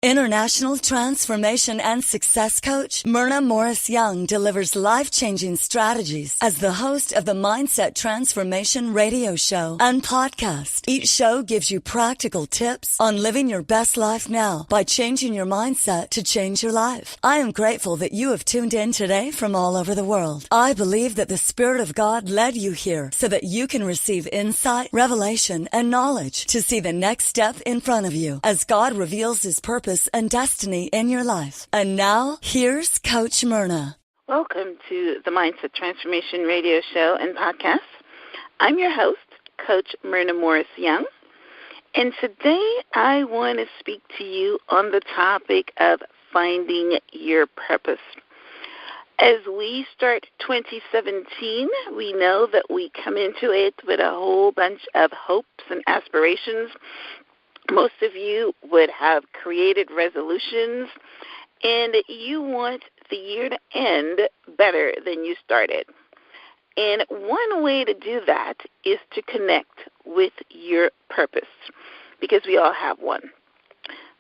International transformation and success coach Myrna Morris-Young delivers life-changing strategies as the host of the Mindset Transformation radio show and podcast. Each show gives you practical tips on living your best life now by changing your mindset to change your life. I am grateful that you have tuned in today from all over the world. I believe that the Spirit of God led you here so that you can receive insight, revelation, and knowledge to see the next step in front of you as God reveals His purpose and destiny in your life. And now, here's Coach Myrna. Welcome to the Mindset Transformation radio show and podcast. I'm your host, Coach Myrna Morris-Young, and today I want to speak to you on the topic of finding your purpose. As we start 2017, we know that we come into it with a whole bunch of hopes and aspirations. Most of you would have created resolutions, and you want the year to end better than you started. And one way to do that is to connect with your purpose, because we all have one.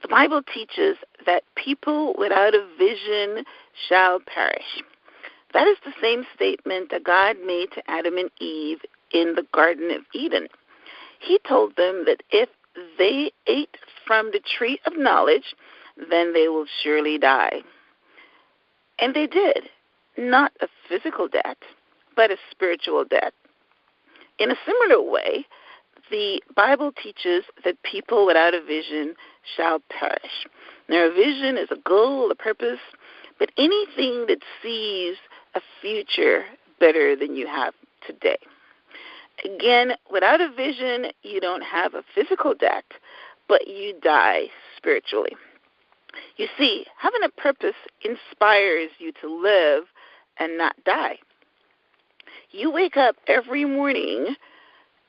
The Bible teaches that people without a vision shall perish. That is the same statement that God made to Adam and Eve in the Garden of Eden. He told them that if they ate from the tree of knowledge, then they will surely die. And they did. Not a physical death, but a spiritual death. In a similar way, the Bible teaches that people without a vision shall perish. Now, a vision is a goal, a purpose, but anything that sees a future better than you have today. Again, without a vision, you don't have a physical death, but you die spiritually. You see, having a purpose inspires you to live and not die. You wake up every morning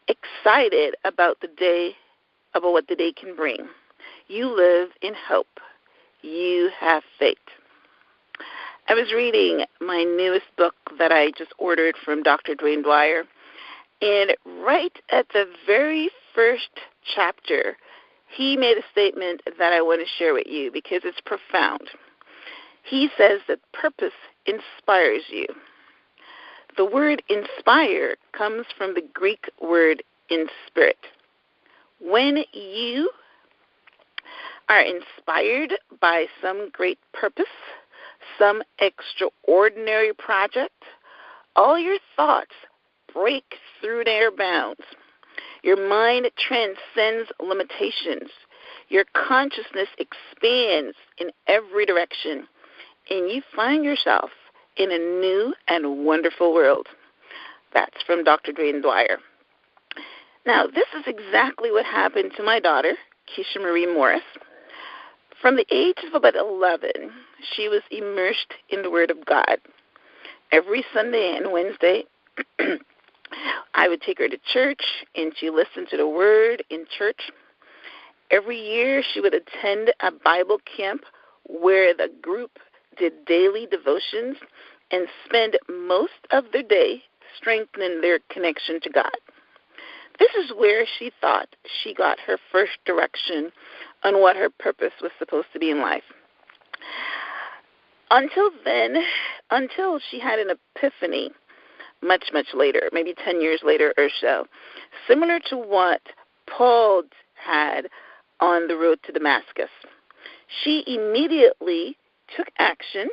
excited about the day, about what the day can bring. You live in hope. You have faith. I was reading my newest book that I just ordered from Dr. Dwayne Dyer. And right at the very first chapter, he made a statement that I want to share with you because it's profound. He says that purpose inspires you. The word inspire comes from the Greek word in spirit. When you are inspired by some great purpose, some extraordinary project, all your thoughts break through their bounds. Your mind transcends limitations. Your consciousness expands in every direction, and you find yourself in a new and wonderful world. That's from Dr. Dwayne Dyer. Now, this is exactly what happened to my daughter, Keshia Marie Morris. From the age of about 11, she was immersed in the Word of God. Every Sunday and Wednesday, I would take her to church, and she listened to the Word in church. Every year, she would attend a Bible camp where the group did daily devotions and spend most of their day strengthening their connection to God. This is where she thought she got her first direction on what her purpose was supposed to be in life. Until she had an epiphany much later, maybe 10 years later or so, similar to what Paul had on the road to Damascus. She immediately took action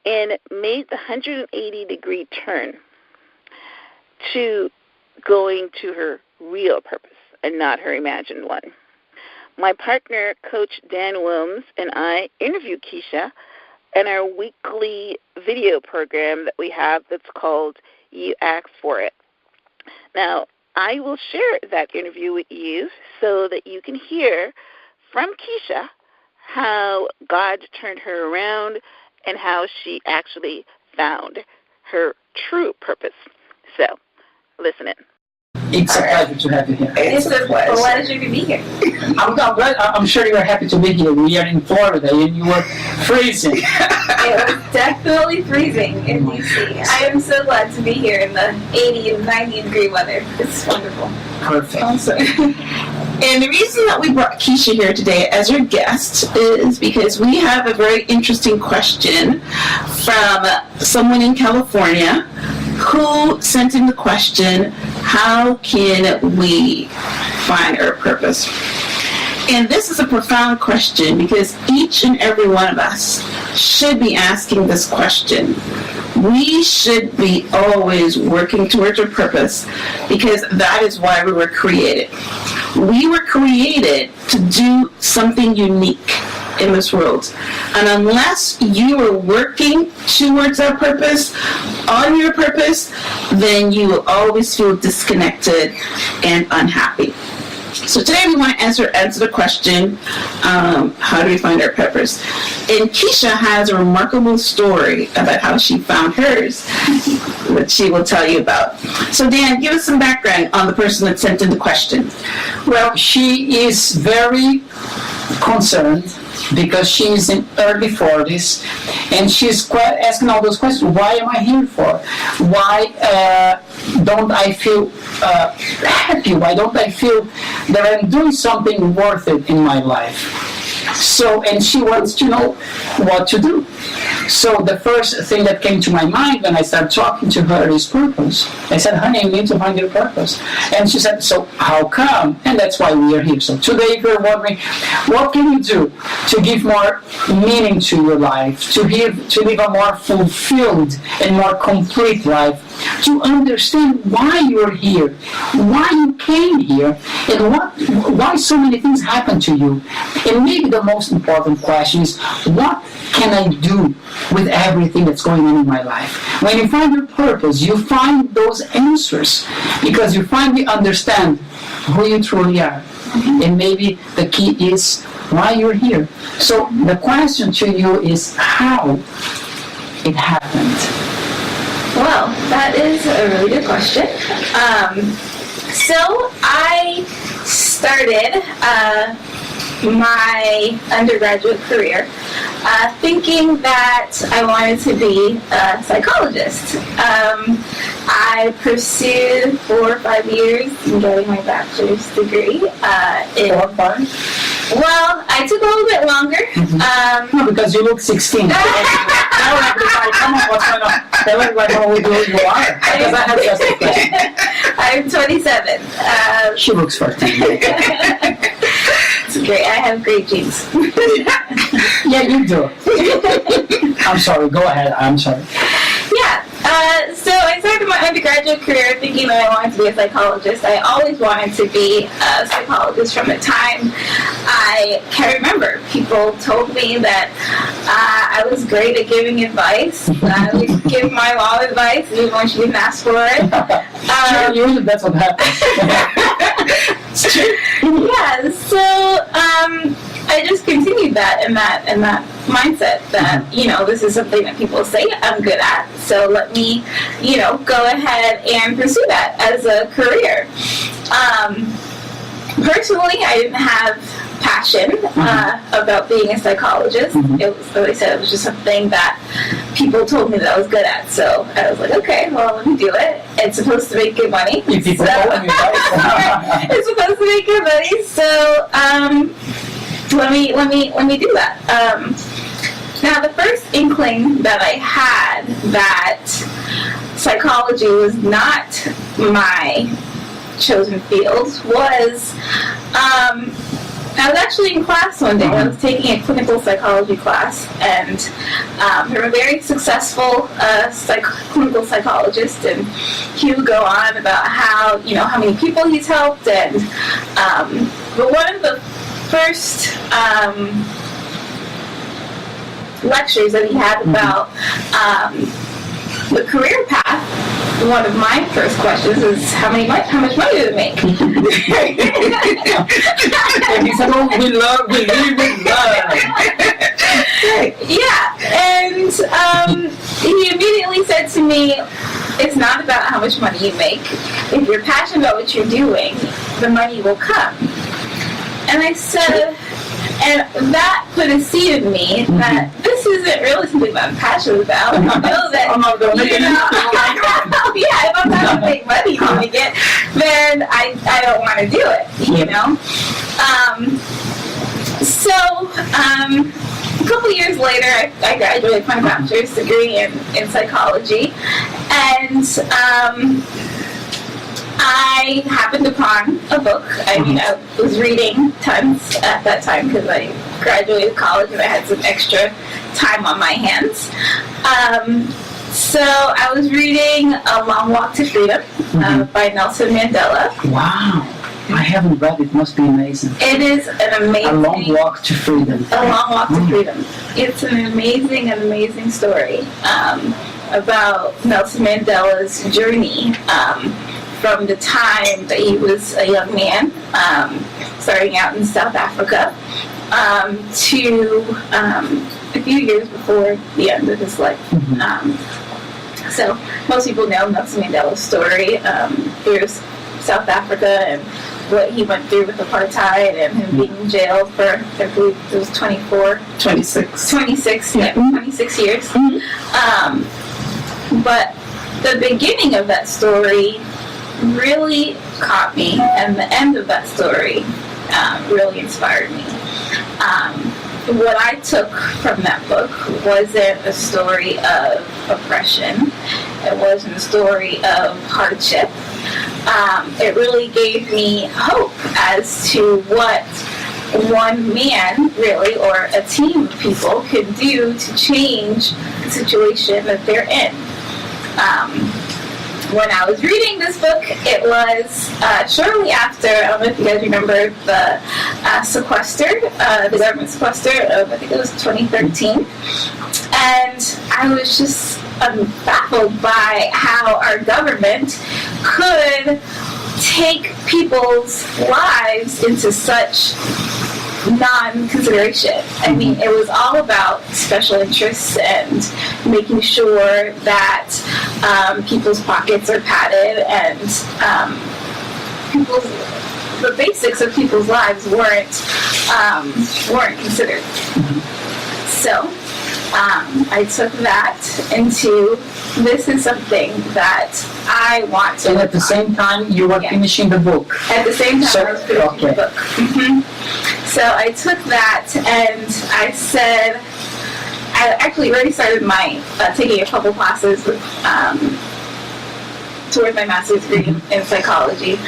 and made the 180-degree turn to going to her real purpose and not her imagined one. My partner, Coach Dan Willms, and I interview Keshia in our weekly video program that we have that's called You Asked For It. Now, I will share that interview with you so that you can hear from Keshia how God turned her around and how she actually found her true purpose. So, listen in. It's a pleasure to have you here. It's a pleasure to be here. I'm sure you are happy to be here. We are in Florida and you were freezing. It was definitely freezing in D.C. I am so glad to be here in the 80 and 90 degree weather. It's wonderful. Perfect. Awesome. And the reason that we brought Keshia here today as our guest is because we have a very interesting question from someone in California who sent in the question, how can we find our purpose? And this is a profound question because each and every one of us should be asking this question. We should be always working towards our purpose because that is why we were created. We were created to do something unique in this world. And unless you are working towards that purpose, on your purpose, then you will always feel disconnected and unhappy. So today we want to answer the question, how do we find our purpose? And Keshia has a remarkable story about how she found hers, which she will tell you about. So Dan, give us some background on the person that sent in the question. Well, she is very concerned because she's in early 40s and she's asking all those questions. Why am I here for? Why don't I feel happy? Why don't I feel that I'm doing something worth it in my life? So, and she wants to know what to do. So the first thing that came to my mind when I started talking to her is purpose. I said, honey, you need to find your purpose. And she said, so how come? And that's why we are here. So today, if you're wondering, what can you do to give more meaning to your life, to live a more fulfilled and more complete life, to understand why you're here, why you came here, and why so many things happen to you. And maybe the most important question is, what can I do with everything that's going on in my life? When you find your purpose, you find those answers because you finally understand who you truly are. And maybe the key is why you're here. So the question to you is how it happened. Well, that is a really good question. So I started my undergraduate career thinking that I wanted to be a psychologist. I pursued 4 or 5 years in getting my bachelor's degree. 4 or 5? Well, I took a little bit longer. No, because you look 16. Tell everybody, come on, what's going on? Tell everybody how old you are. Because I have just a question. I'm 27. She looks 14. It's great. I have great genes. Yeah, you do. I'm sorry. Go ahead. I'm sorry. Yeah. So I started my undergraduate career thinking that I wanted to be a psychologist. I always wanted to be a psychologist from the time I can remember. People told me that I was great at giving advice. I would give my mom advice even when she didn't ask for it. Usually that's what happens. Yeah, so I just continued that and that mindset that, this is something that people say I'm good at, so let me, go ahead and pursue that as a career. Personally, I didn't have passion about being a psychologist. It was, like I said, it was just something that people told me that I was good at. So I was like, okay, well, let me do it. It's supposed to make good money. If people told me, right? It's supposed to make good money. So let me do that. Now, the first inkling that I had that psychology was not my chosen field was I was actually in class one day. I was taking a clinical psychology class, and there was a very successful clinical psychologist, and he would go on about how many people he's helped, and but one of the first lectures that he had about the career path, one of my first questions is how much money do they make? And he said, oh, we live in love. Yeah, and he immediately said to me, it's not about how much money you make. If you're passionate about what you're doing, the money will come. And I said, and that put a seed in me that this is wasn't really something that I'm passionate about. I know that, I'm not gonna make it. yeah, if I'm not going to make money doing it, then I don't want to do it, you know? A couple years later, I graduated my bachelor's degree in psychology, and I happened upon a book. I mean, I was reading tons at that time because I graduated college and I had some extra time on my hands. So I was reading A Long Walk to Freedom by Nelson Mandela. Wow. I haven't read it. Must be amazing. It is an amazing... A Long Walk to Freedom. A Long Walk to Freedom. It's an amazing story about Nelson Mandela's journey from the time that he was a young man, starting out in South Africa, to a few years before the end of his life. So most people know Nelson Mandela's story through South Africa and what he went through with apartheid and him being in jail for, I believe it was 26 years. But the beginning of that story really caught me, and the end of that story really inspired me. What I took from that book wasn't a story of oppression. It wasn't a story of hardship. It really gave me hope as to what one man, really, or a team of people could do to change the situation that they're in. When I was reading this book, it was shortly after, I don't know if you guys remember the sequester, the government sequester of, I think it was 2013. And I was just baffled by how our government could take people's lives into such non-consideration. I mean, it was all about special interests and making sure that people's pockets are padded and the basics of people's lives weren't considered. So I took that into, this is something that I want to. And at the same time, you were finishing the book. At the same time, I was finishing the book. So I took that and I said, I actually already started taking a couple classes towards my master's degree in psychology.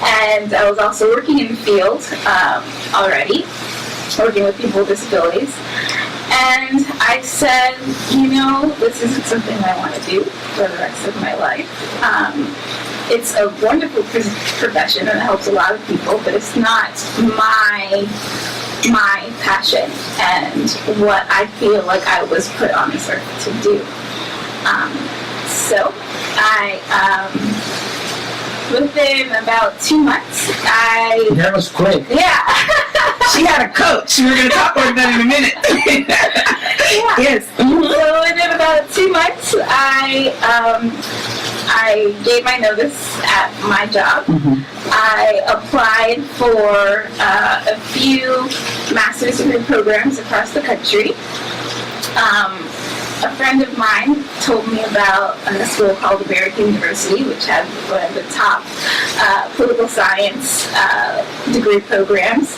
And I was also working in the field already, working with people with disabilities. And I said, this isn't something I want to do for the rest of my life. It's a wonderful profession and it helps a lot of people, but it's not my passion and what I feel like I was put on this earth to do. So I, within about 2 months, That was quick. Yeah. She had a coach. We're going to talk about that in a minute. Yeah. Yes. So within about 2 months, I gave my notice at my job. I applied for a few master's degree programs across the country. A friend of mine told me about a school called American University, which had one of the top political science degree programs.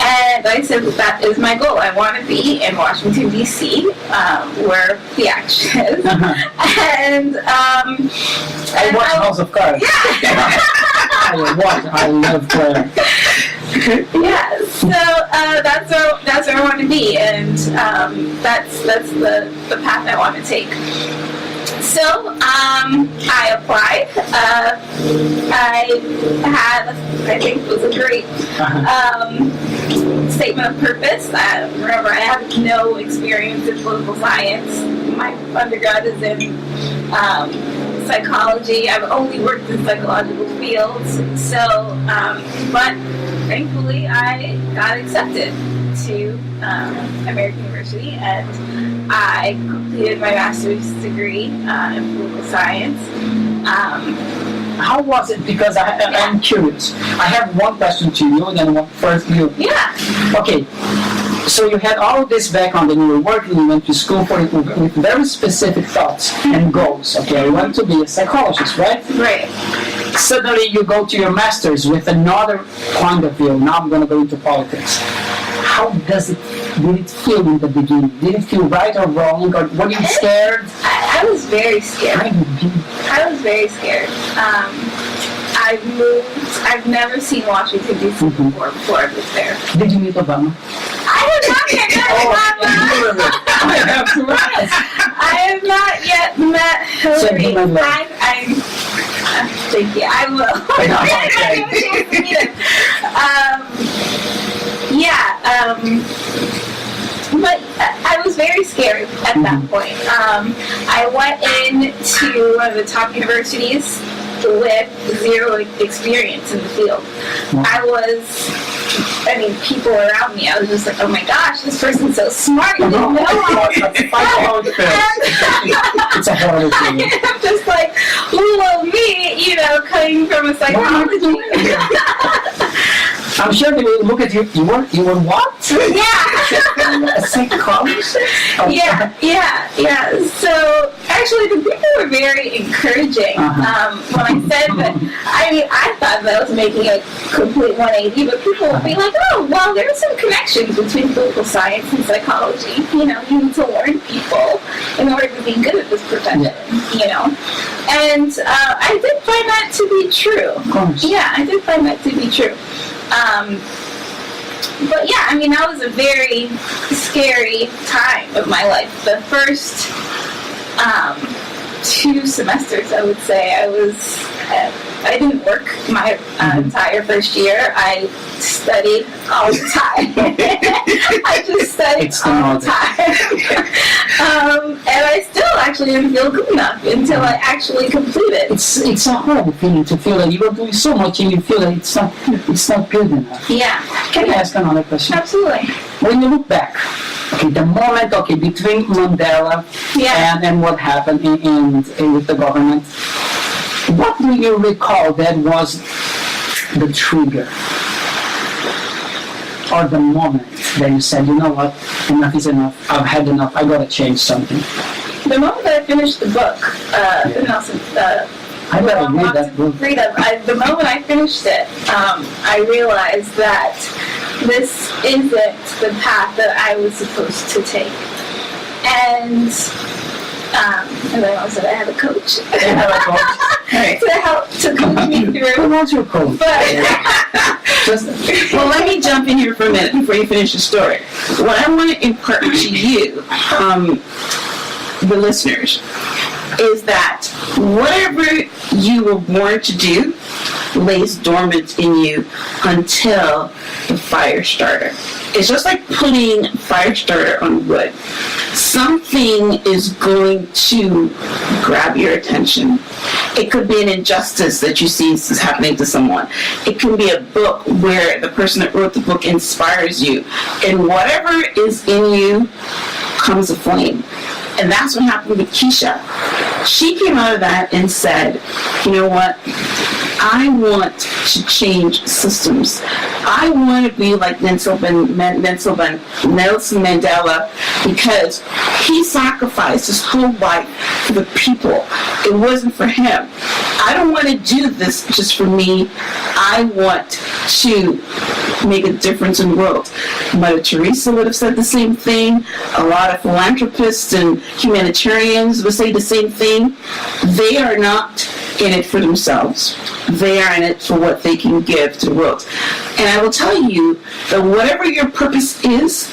And I said, that is my goal. I want to be in Washington, D.C., where the action is. And I watch House of Cards. Yeah. I love Claire. Yeah, so that's where I want to be, and that's the path I want to take. So I applied. I think it was a great statement of purpose. Remember, I have no experience in political science. My undergrad is in psychology. I've only worked in psychological fields. So, but thankfully, I got accepted to American University, and I completed my master's degree in political science. How was it? Because I'm curious. I have one question to you, and then one first you. Yeah. Okay. So you had all of this background and you were working, you went to school with very specific thoughts and goals. Okay, I want to be a psychologist, right? Right. Suddenly you go to your master's with another point of view. Now I'm going to go into politics. How did it feel in the beginning? Did it feel right or wrong? Or were you scared? I was very scared. I was very scared. I've never seen Washington, D.C. before I was there. Did you meet Obama? I have not yet met Obama. I have not yet met Hillary. Thank you. I will. But I was very scared at that point. I went into one of the top universities with zero experience in the field. People around me, I was just like, oh my gosh, this person's so smart. You didn't know It's a horrible thing. I'm just like, well, me, coming from a psychology. I'm sure they will look at you. You were what? Yeah. A psychologist? Yeah. So actually, the people were very encouraging. When I said that, I thought that I was making a complete 180, but people would be like, oh, well, there's some connections between political science and psychology. You need to learn people in order to be good at this profession, And I did find that to be true. Of course. Yeah, I did find that to be true. But yeah, that was a very scary time of my life. The first 2 semesters, I would say, I didn't work my entire first year. I studied all the time. I just studied all the time. And I still actually didn't feel good enough until I actually completed. It's a horrible feeling to feel that you are doing so much and you feel that it's not good enough. Yeah. Can I ask another question? Absolutely. When you look back, the moment, between Mandela and what happened with the government, what do you recall that was the trigger? Or the moment that you said, you know what, enough is enough, I've had enough, I gotta change something? The moment that I finished the book, the Nelson, I better read that book. The moment I finished it, I realized that this isn't the path that I was supposed to take. And then also I had a coach. to coach me through. Who was your coach? Well, let me jump in here for a minute before you finish the story. What I want to impart to you, the listeners, is that whatever you were born to do lays dormant in you until the fire starter. It's just like putting fire starter on wood. Something is going to grab your attention. It could be an injustice that you see is happening to someone. It can be a book where the person that wrote the book inspires you. And whatever is in you comes aflame. And that's what happened with Keshia. She came out of that and said, you know what? I want to change systems. I want to be like Nelson Mandela, because he sacrificed his whole life for the people. It wasn't for him. I don't want to do this just for me. I want to make a difference in the world. Mother Teresa would have said the same thing. A lot of philanthropists and humanitarians would say the same thing. They are not in it for themselves. They are in it for what they can give to the world. And I will tell you that whatever your purpose is,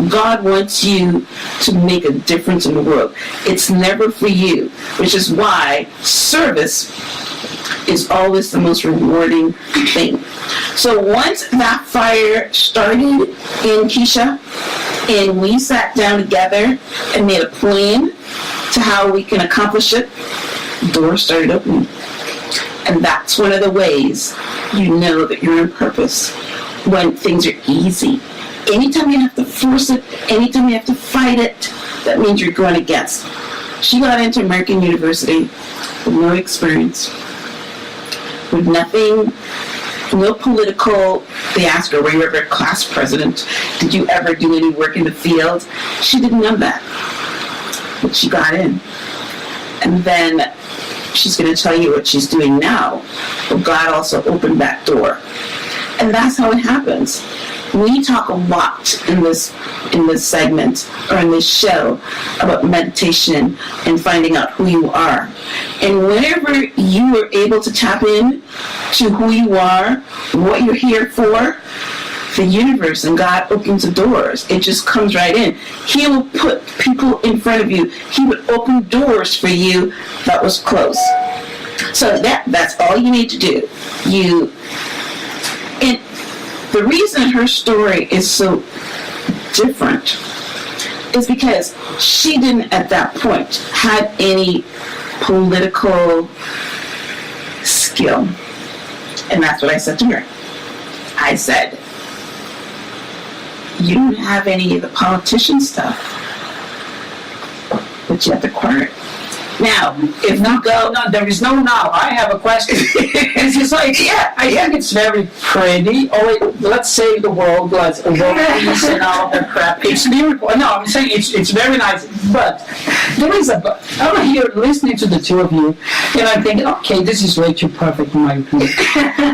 God wants you to make a difference in the world. It's never for you, which is why service is always the most rewarding thing. So once that fire started in Keshia, and we sat down together and made a plan to how we can accomplish it, doors started opening. And that's one of the ways you know that you're in purpose, when things are easy. Anytime you have to force it, anytime you have to fight it, that means you're going against. She got into American University with no experience, with nothing no political. They asked her, were you ever a class president? Did you ever do any work in the field? She didn't know that. But she got in. And then she's going to tell you what she's doing now. But God also opened that door. And that's how it happens. We talk a lot in this segment or in this show about meditation and finding out who you are. And whenever you are able to tap in to who you are, what you're here for, the universe and God opens the doors. It just comes right in. He will put people in front of you. He would open doors for you that was closed. So that's all you need to do. And the reason her story is so different is because she didn't at that point have any political skill. And that's what I said to her. I said, you don't have any of the politician stuff, but you have to acquire it. Now, if you go... No, there is no now. I have a question. It's just like, I think it's very pretty. Oh, wait, let's save the world. Let's peace and all of that crap. It's beautiful. No, I'm saying it's very nice. But there is a but. I'm here listening to the two of you, and I'm thinking, okay, this is way too perfect in my opinion.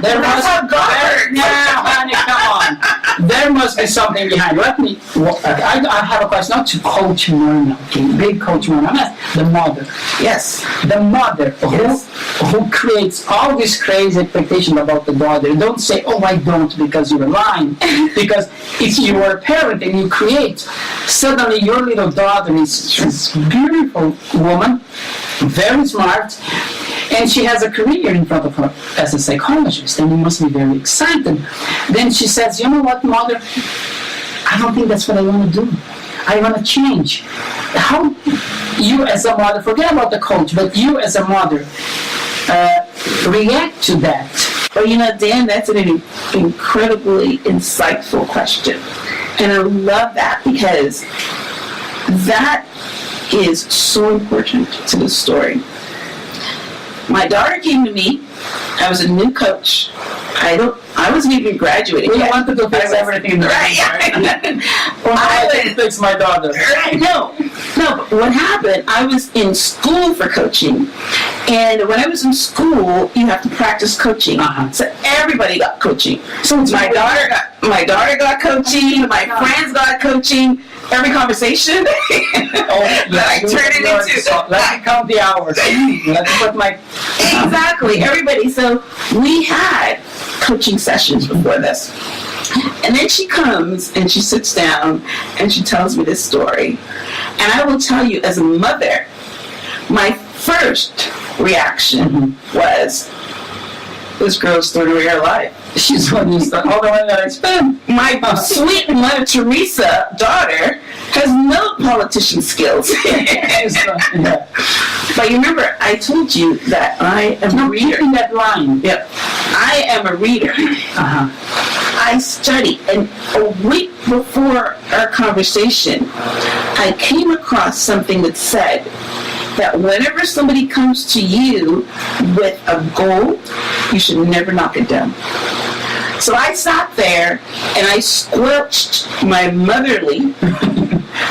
That's how God works. Honey, come on. There must be something behind. I have a question, not to Coach Myrna, okay, big Coach Myrna. I'm asking the mother. Yes. The mother who creates all this crazy expectation about the daughter. Don't say, oh, I don't, because you're lying. Because if you are a parent and you create, suddenly your little daughter is this beautiful woman, very smart, and she has a career in front of her as a psychologist, and you must be very excited. Then she says, you know what, mother? I don't think that's what I want to do. I want to change. How you as a mother, forget about the coach, but you as a mother react to that? Well, Dan, that's an incredibly insightful question. And I love that because that is so important to the story. My daughter came to me. I was a new coach. I wasn't even graduating yet. We wanted to fix everything in the right? I wanted to fix my daughter. Right? No, but what happened, I was in school for coaching. And when I was in school, you have to practice coaching. So everybody got coaching. So my daughter got coaching, my friends got coaching. Every conversation I turn it into. Let's count the hours. Let's put my... Exactly, everybody. So we had coaching sessions before this. And then she comes and she sits down and she tells me this story. And I will tell you, as a mother, my first reaction was, this girl's throwing away her life. She's all the money that I spend. My sweet Mother Teresa daughter has no politician skills. But you remember, I told you that I am a reader. In that line. Yep. I am a reader. I study. And a week before our conversation, I came across something that said that whenever somebody comes to you with a goal, you should never knock it down. So I sat there and I squelched my motherly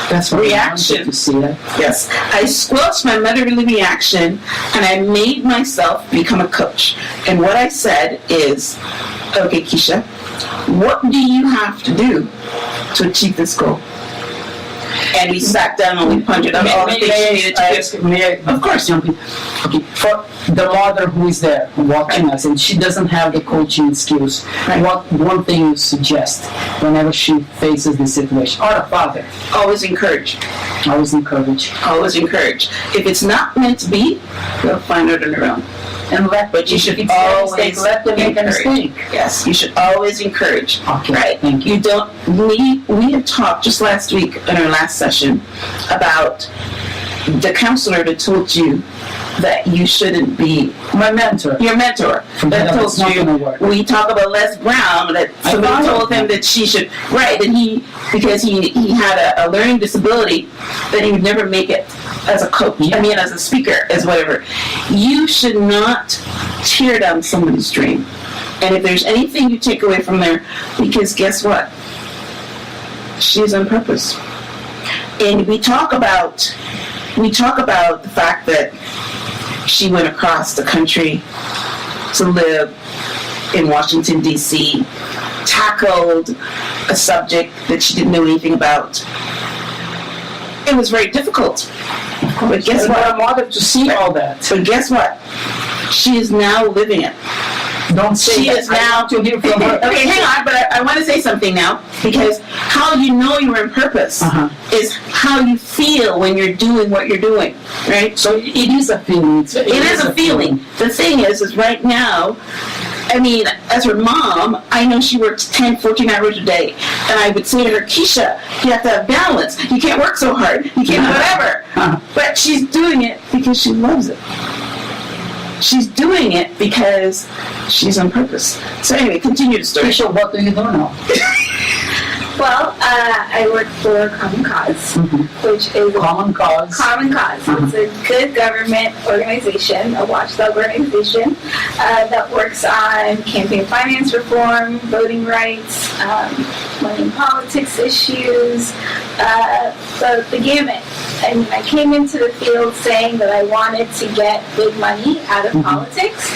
That's what reaction. To see that. Yes, I squelched my motherly reaction and I made myself become a coach. And what I said is, okay, Keshia, what do you have to do to achieve this goal? And we sat down and we pondered out all the things she needed to do. Of course, young people. Okay, for the mother who is there watching us and she doesn't have the coaching skills, what one thing you suggest whenever she faces this situation? Or the father? Always encourage. Always encourage. Always encourage. If it's not meant to be, they'll find it on their own. But you should always let them make a mistake. Yes, you should always encourage. Okay, right? Thank you. You don't need. We had talked just last week in our last session about the counselor that told you that you shouldn't be my mentor. Your mentor that told you. We talk about Les Brown that somebody told him that she should and because he had a learning disability that he would never make it as a coach. I mean, as a speaker, as whatever. You should not tear down somebody's dream. And if there's anything you take away from there, because guess what? She's on purpose. And we talk about the fact that she went across the country to live in Washington, D.C., tackled a subject that she didn't know anything about. It was very difficult. But guess what? I wanted to see all that. But guess what? She is now living it. Don't say she that. Is now to hear from her. Okay, hang on, but I want to say something now, because how you know you're in purpose is how you feel when you're doing what you're doing, right? So it is a feeling. It is a feeling. The thing is right now, I mean, as her mom, I know she works 10, 14 hours a day. And I would say to her, Keshia, you have to have balance. You can't work so hard. You can't do whatever. But she's doing it because she loves it. She's doing it because she's on purpose. So anyway, continue the story. Keshia, what do you do now? Well, I work for Common Cause, which is Common Cause. Common Cause. It's a good government organization, a watchdog organization that works on campaign finance reform, voting rights, money in politics issues, the gamut. I mean, I came into the field saying that I wanted to get big money out of politics,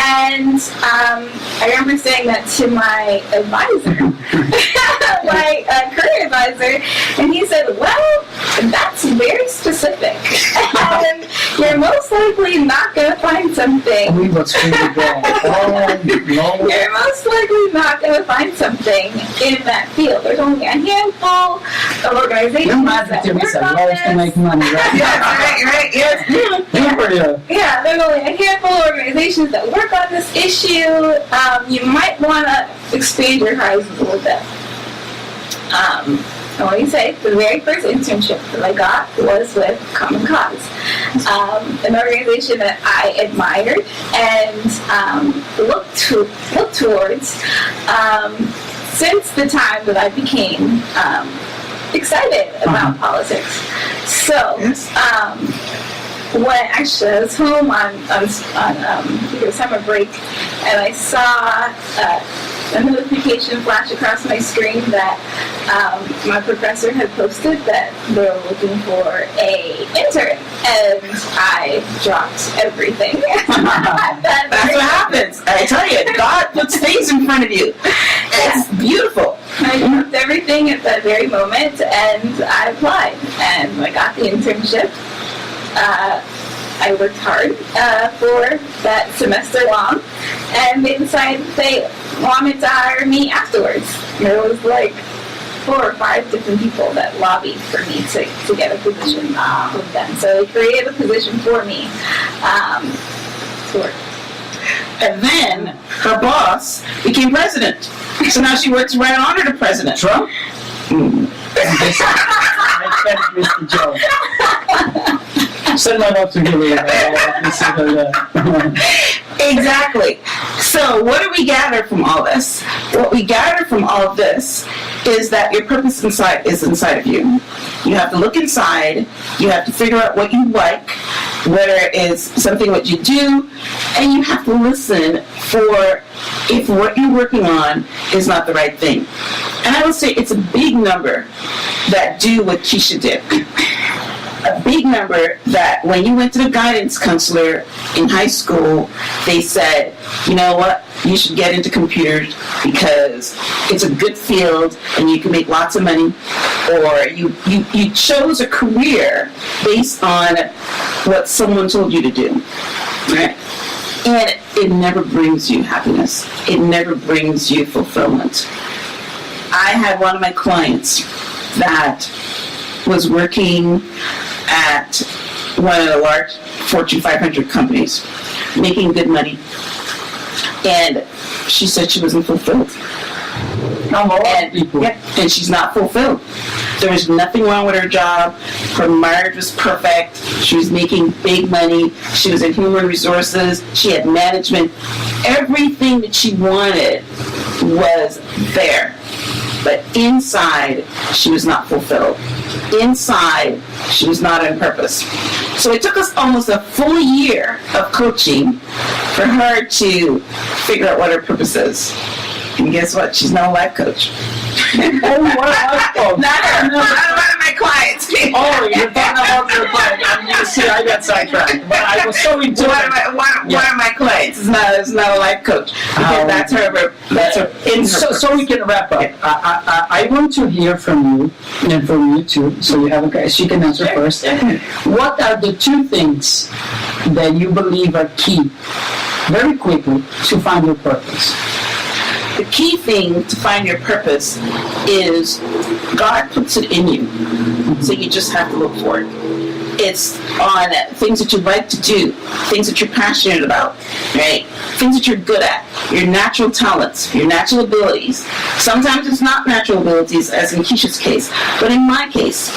and I remember saying that to my advisor, my current advisor, and he said, well, that's very specific, and you're most likely not going to find something. We was really good. Oh, no. You're most likely not going to find something in that field. There's only a handful of organizations that work on this. To make money, right? right, yes. Yeah, there's only a handful of organizations that work on this issue. You might want to expand your horizons a little bit. I want to say the very first internship that I got was with Common Cause, an organization that I admired and looked towards since the time that I became excited about politics. So, when actually I was home on summer break, and I saw a notification flash across my screen that my professor had posted that they were looking for a intern, and I dropped everything. That's what happens. I tell you, God puts things in front of you. It's beautiful. I dropped everything at that very moment, and I applied, and I got the internship. I worked hard for that semester long, and they decided they wanted to hire me afterwards. There was like 4 or 5 different people that lobbied for me to get a position with them. So they created a position for me to work. And then her boss became president. So now she works right under the president. Trump? Mr. Joe. Send my love to Hillary. Exactly. So what do we gather from all this? What we gather from all of this is that your purpose is inside of you. You have to look inside. You have to figure out what you like, whether it is something what you do, and you have to listen for if what you're working on is not the right thing. And I will say it's a big number that do what Keshia did. A big number that when you went to the guidance counselor in high school, they said, you know what, you should get into computers because it's a good field and you can make lots of money. Or you chose a career based on what someone told you to do. Right? And it never brings you happiness. It never brings you fulfillment. I had one of my clients that was working at one of the large Fortune 500 companies, making good money. And she said she wasn't fulfilled. And she's not fulfilled. There was nothing wrong with her job. Her marriage was perfect. She was making big money. She was in human resources. She had management. Everything that she wanted was there. but inside she was not fulfilled. Inside she was not on purpose. So it took us almost a full year of coaching for her to figure out what her purpose is. And guess what? She's now a life coach. Oh, what a life coach. Not one of my clients. Oh, you're talking about your client. You see, I got sidetracked. But I was so into one of my clients is not a life coach. Because that's her. So we can wrap up. Yeah. I want to hear from you and from you too. So you have she can answer first. What are the two things that you believe are key, very quickly, to find your purpose? The key thing to find your purpose is God puts it in you. So you just have to look for it. It's on things that you like to do, things that you're passionate about, right? Things that you're good at, your natural talents, your natural abilities. Sometimes it's not natural abilities, as in Keshia's case, but in my case,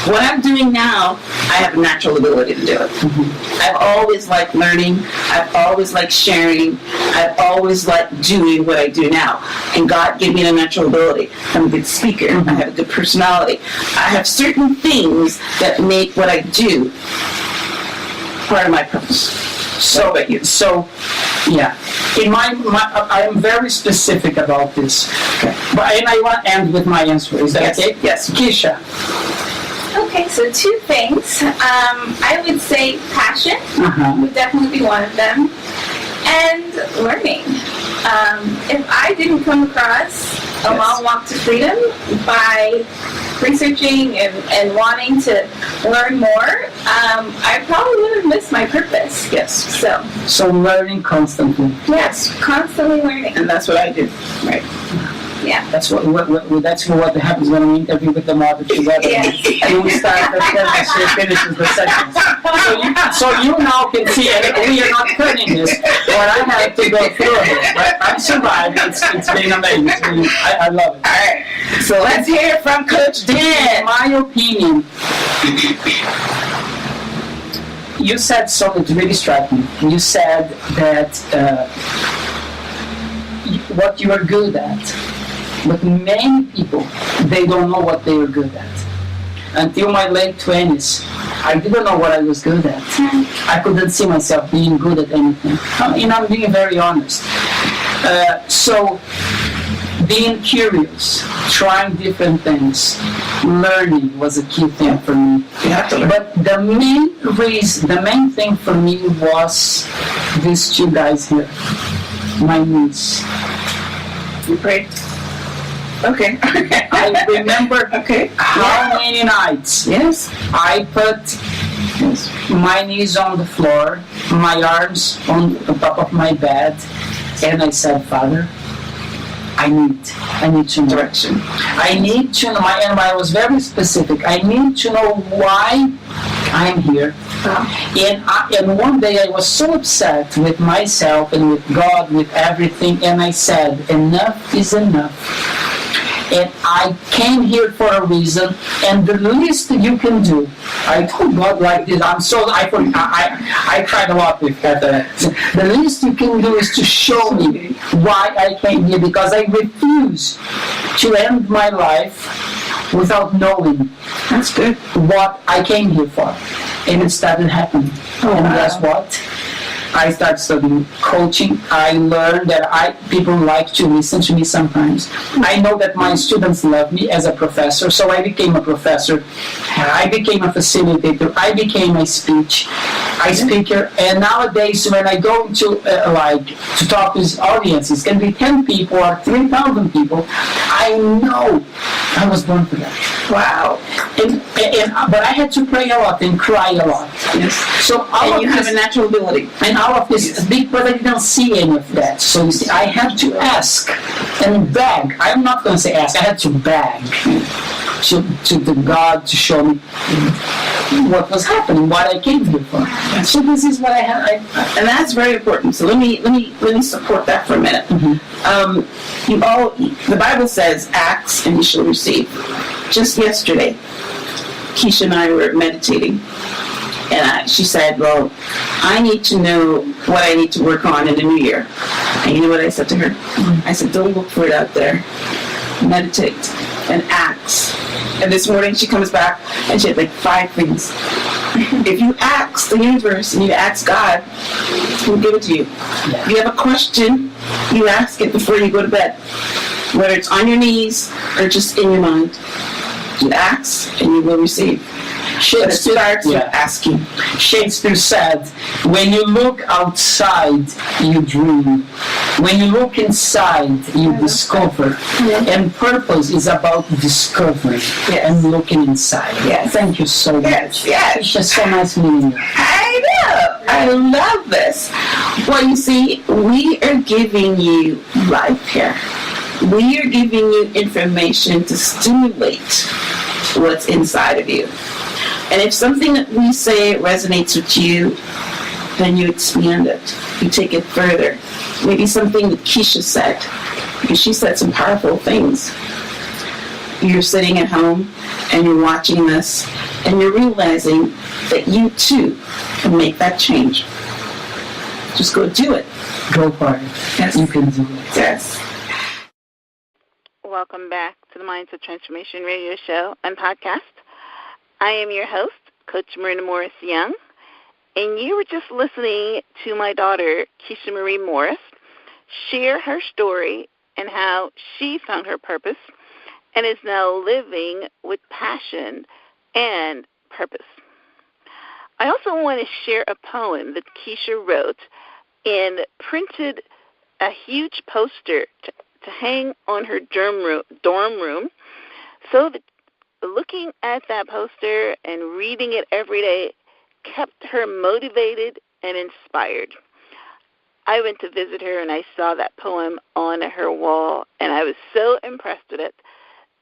what I'm doing now, I have a natural ability to do it. Mm-hmm. I've always liked learning. I've always liked sharing. I've always liked doing what I do now. And God gave me a natural ability. I'm a good speaker. Mm-hmm. I have a good personality. I have certain things that make what I do part of my purpose. So, yeah. I am very specific about this. Okay. And I want to end with my answer. Is that okay? Yes. Keshia. Okay, so two things. I would say passion would definitely be one of them, and learning. If I didn't come across a long walk to freedom by researching and wanting to learn more, I probably would have missed my purpose. Yes. So learning constantly. Yes, constantly learning. And that's what I do. Right. Yeah. That's what happens when we interview with the mother together. Yes. And we start the sentence, she finishes the sentence. So you now can see, and we are not cutting this, what I had to go through it. But I survived. It's been amazing. I love it. All right. So let's hear from Coach Dan. In my opinion, you said something that really struck me. You said that what you are good at. But many people, they don't know what they are good at. Until my late 20s, I didn't know what I was good at. I couldn't see myself being good at anything. I'm being very honest. So, being curious, trying different things, learning was a key thing for me. But the main thing for me was these two guys here, my niece. You prayed? Okay. I remember how many nights I put my knees on the floor, my arms on the top of my bed, and I said, Father, I need to know direction. I need to know, and I was very specific. I need to know why I'm here. And one day I was so upset with myself and with God, with everything, and I said, enough is enough. And I came here for a reason, and the least you can do, I told God like this, I tried a lot with that. The least you can do is to show me why I came here, because I refuse to end my life without knowing what I came here for. And it started happening. And guess what? I started studying coaching. I learned that people like to listen to me sometimes. I know that my students love me as a professor, so I became a professor. I became a facilitator. I became a speaker. And nowadays, when I go to to talk with audiences, can be 10 people or 3,000 people, I know I was born for that. Wow. But I had to pray a lot and cry a lot. Yes. So you have a natural ability. And all of this is big, but I didn't see any of that. So you see, I had to ask and beg. I'm not going to say ask. I had to beg to the God to show me what was happening, what I came here for. So this is what I had. And that's very important. So let me support that for a minute. Mm-hmm. The Bible says, "Ask and you shall receive." Just yesterday, Keshia and I were meditating. And she said, well, I need to know what I need to work on in the new year. And you know what I said to her? I said, don't look for it out there. meditate, and ask. And this morning she comes back and she had like 5 things. If you ask the universe and you ask God, He'll give it to you. If you have a question, you ask it before you go to bed. Whether it's on your knees or just in your mind. You ask and you will receive. But it starts with asking. Shakespeare said, when you look outside, you dream. When you look inside, you discover. And purpose is about discovering and looking inside. Thank you so much. It's just so nice meeting you. I know. I love this. Well, you see, we are giving you life here. We are giving you information to stimulate what's inside of you. And if something that we say resonates with you, then you expand it. You take it further. Maybe something that Keshia said, because she said some powerful things. You're sitting at home and you're watching this and you're realizing that you too can make that change. Just go do it. Go for it. Yes. You can do it. Yes. Welcome back to the Mindset Transformation Radio Show and Podcast. I am your host, Coach Myrna Morris Young, and you were just listening to my daughter, Keshia Marie Morris, share her story and how she found her purpose and is now living with passion and purpose. I also want to share a poem that Keshia wrote and printed a huge poster to hang on her dorm room so that looking at that poster and reading it every day kept her motivated and inspired. I went to visit her and I saw that poem on her wall, and I was so impressed with it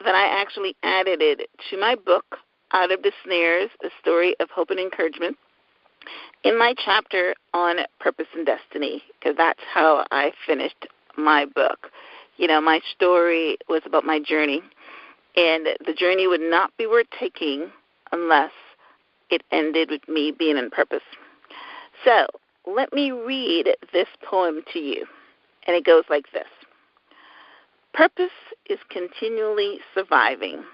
that I actually added it to my book, Out of the Snares, A Story of Hope and Encouragement, in my chapter on Purpose and Destiny, because that's how I finished my book. You know, my story was about my journey, and the journey would not be worth taking unless it ended with me being in purpose. So let me read this poem to you, and it goes like this. Purpose is continually surviving.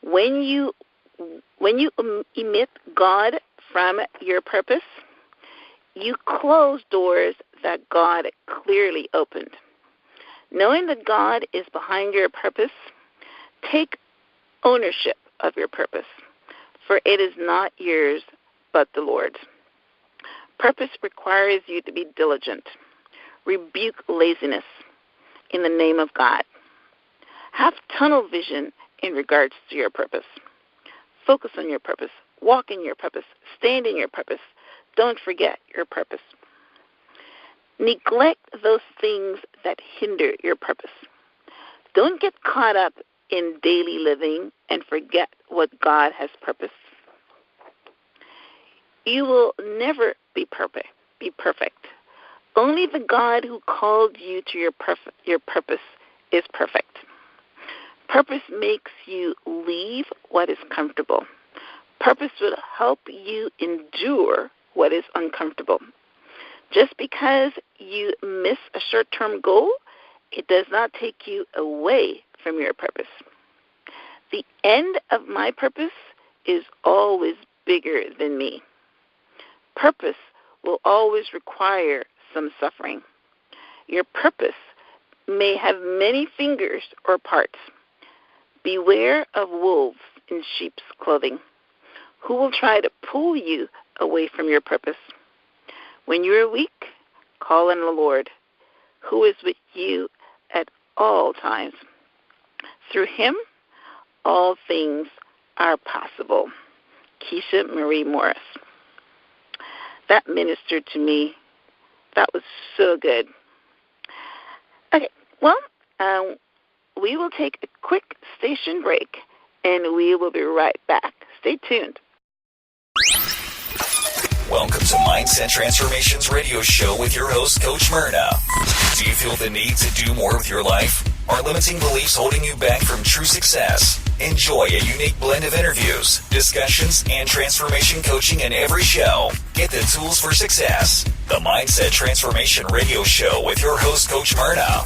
When you emit God from your purpose, you close doors that God clearly opened. Knowing that God is behind your purpose, take ownership of your purpose, for it is not yours but the Lord's. Purpose requires you to be diligent. Rebuke laziness in the name of God. Have tunnel vision in regards to your purpose. Focus on your purpose. Walk in your purpose. Stand in your purpose. Don't forget your purpose. Neglect those things that hinder your purpose. Don't get caught up in daily living and forget what God has purposed. You will never be perfect. Only the God who called you to your purpose is perfect. Purpose makes you leave what is comfortable. Purpose will help you endure what is uncomfortable. Just because you miss a short-term goal, it does not take you away from your purpose. The end of my purpose is always bigger than me. Purpose will always require some suffering. Your purpose may have many fingers or parts. Beware of wolves in sheep's clothing, who will try to pull you away from your purpose. When you are weak, call on the Lord, who is with you at all times. Through him, all things are possible. Keshia Marie Morris. That ministered to me. That was so good. Okay, well, we will take a quick station break, and we will be right back. Stay tuned. Welcome to Mindset Transformations Radio Show with your host, Coach Myrna. Do you feel the need to do more with your life? Are limiting beliefs holding you back from true success? Enjoy a unique blend of interviews, discussions, and transformation coaching in every show. Get the tools for success. The Mindset Transformation Radio Show with your host, Coach Myrna.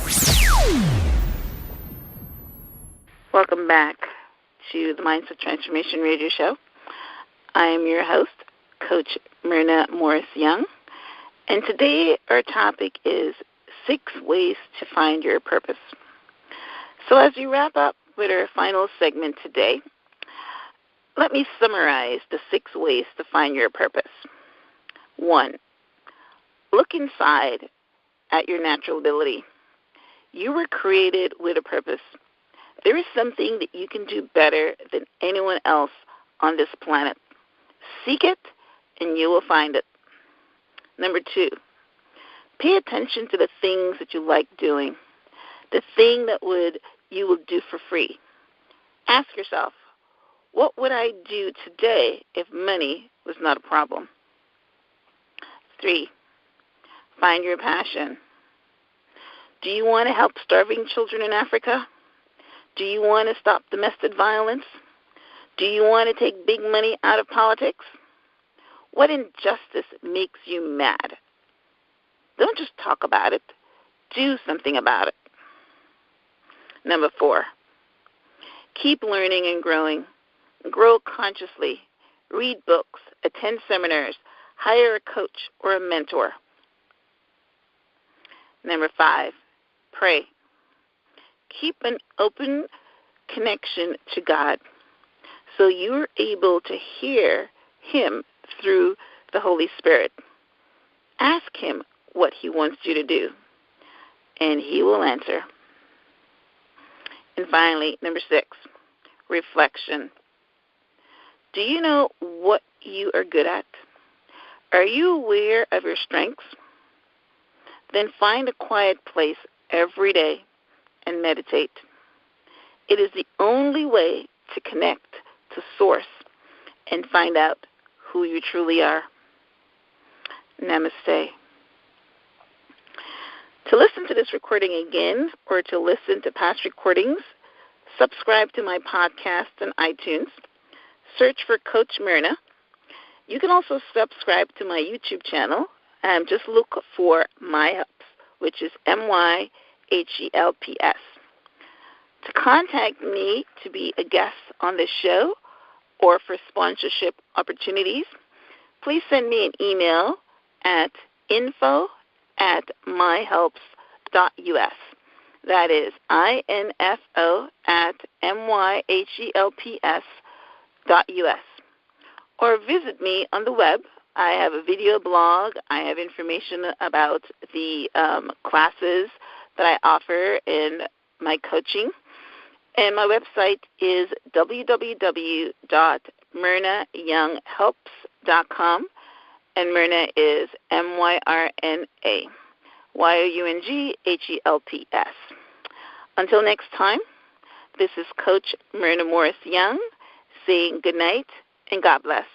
Welcome back to the Mindset Transformation Radio Show. I am your host, Coach Myrna Morris Young, and today our topic is 6 ways to find your purpose. So as we wrap up with our final segment today, let me summarize the 6 ways to find your purpose. 1, look inside at your natural ability. You were created with a purpose. There is something that you can do better than anyone else on this planet. Seek it, and you will find it. Number 2, pay attention to the things that you like doing, the thing that you will do for free. Ask yourself, what would I do today if money was not a problem? 3, find your passion. Do you want to help starving children in Africa? Do you want to stop domestic violence? Do you want to take big money out of politics? What injustice makes you mad? Don't just talk about it. Do something about it. Number 4, keep learning and growing. Grow consciously. Read books. Attend seminars. Hire a coach or a mentor. Number 5, pray. Keep an open connection to God so you're able to hear Him through the Holy Spirit. Ask Him what He wants you to do, and He will answer. And finally, number 6, reflection. Do you know what you are good at? Are you aware of your strengths? Then find a quiet place every day and meditate. It is the only way to connect to Source and find out who you truly are. Namaste. To listen to this recording again or to listen to past recordings, subscribe to my podcast on iTunes. Search for Coach Myrna. You can also subscribe to my YouTube channel and just look for My Helps, which is MYHELPS. To contact me to be a guest on this show or for sponsorship opportunities, please send me an email at info@myhelps.us. That is info@myhelps.us. Or visit me on the web. I have a video blog. I have information about the classes that I offer in my coaching. And my website is www.myrnayounghelps.com. And Myrna is MYRNA, YOUNGHELPS. Until next time, this is Coach Myrna Morris Young saying good night and God bless.